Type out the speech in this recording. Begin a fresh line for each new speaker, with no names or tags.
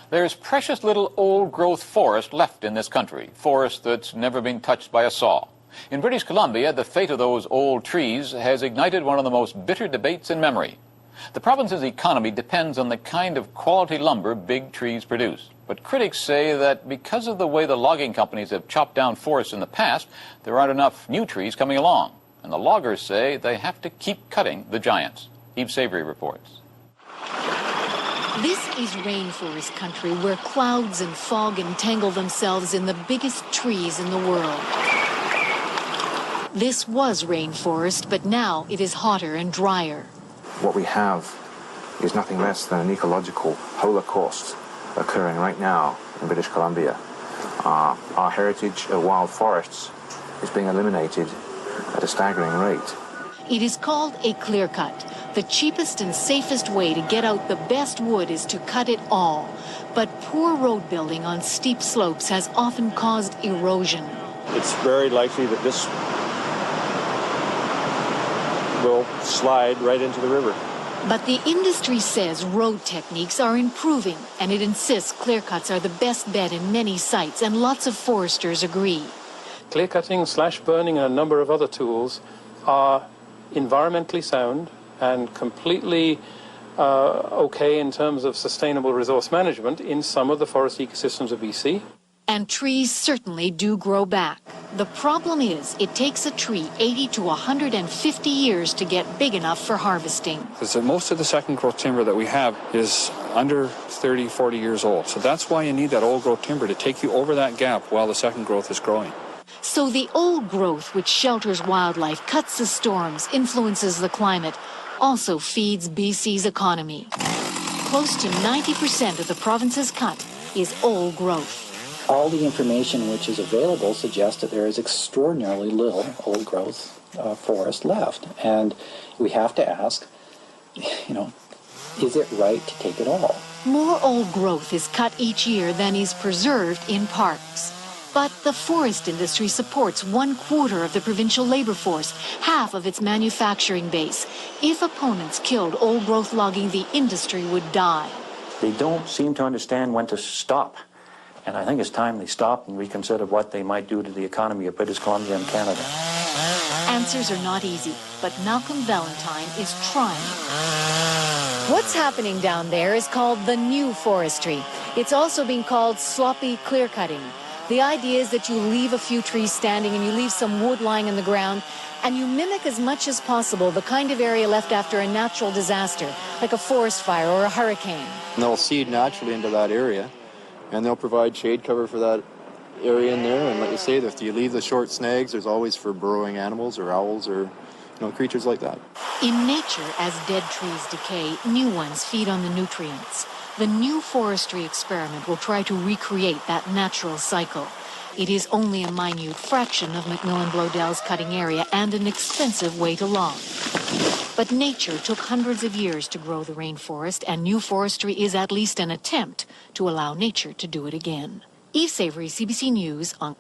There's precious little old-growth forest left in this country, forest that's never been touched by a saw. In British Columbia, the fate of those old trees has ignited one of the most bitter debates in memory. The province's economy depends on the kind of quality lumber big trees produce. But critics say that because of the way the logging companies have chopped down forests in the past, there aren't enough new trees coming along. And the loggers say they have to keep cutting the giants. Eve Savory reports.
This is rainforest country where clouds and fog entangle themselves in the biggest trees in the world. This was rainforest, but now it is hotter and drier.
What we have is nothing less than an ecological holocaust occurring right now in British Columbia. Our heritage of wild forests is being eliminated at a staggering rate.
It is called a clear cut. The cheapest and safest way to get out the best wood is to cut it all. But poor road building on steep slopes has often caused erosion.
It's very likely that this will slide right into the river.
But the industry says road techniques are improving, and it insists clear cuts are the best bet in many sites, and lots of foresters agree.
Clear cutting, slash burning, and a number of other tools are environmentally sound and completely okay in terms of sustainable resource management in some of the forest ecosystems of BC.
And trees certainly do grow back. The problem is it takes a tree 80 to 150 years to get big enough for harvesting.
So most of the second growth timber that we have is under 30, 40 years old. So that's why you need that old growth timber to take you over that gap while the second growth is growing.
So the old growth, which shelters wildlife, cuts the storms, influences the climate, also feeds BC's economy. Close to 90% of the province's cut is old growth.
All the information which is available suggests that there is extraordinarily little old growth forest left. And we have to ask, is it right to take it all?
More old growth is cut each year than is preserved in parks. But the forest industry supports 1/4 of the provincial labor force, half of its manufacturing base. If opponents killed old growth logging, the industry would die.
They don't seem to understand when to stop. And I think it's time they stopped and reconsidered what they might do to the economy of British Columbia and Canada.
Answers are not easy, but Malcolm Valentine is trying. What's happening down there is called the new forestry. It's also being called sloppy clear cutting. The idea is that you leave a few trees standing and you leave some wood lying in the ground, and you mimic as much as possible the kind of area left after a natural disaster, like a forest fire or a hurricane.
And they'll seed naturally into that area, and they'll provide shade cover for that area in there. And like you say, if you leave the short snags, there's always for burrowing animals or owls or creatures like that.
In nature, as dead trees decay, new ones feed on the nutrients. The new forestry experiment will try to recreate that natural cycle. It is only a minute fraction of Macmillan Bloedel's cutting area and an expensive way to log. But nature took hundreds of years to grow the rainforest, and new forestry is at least an attempt to allow nature to do it again. Eve Savory, CBC News on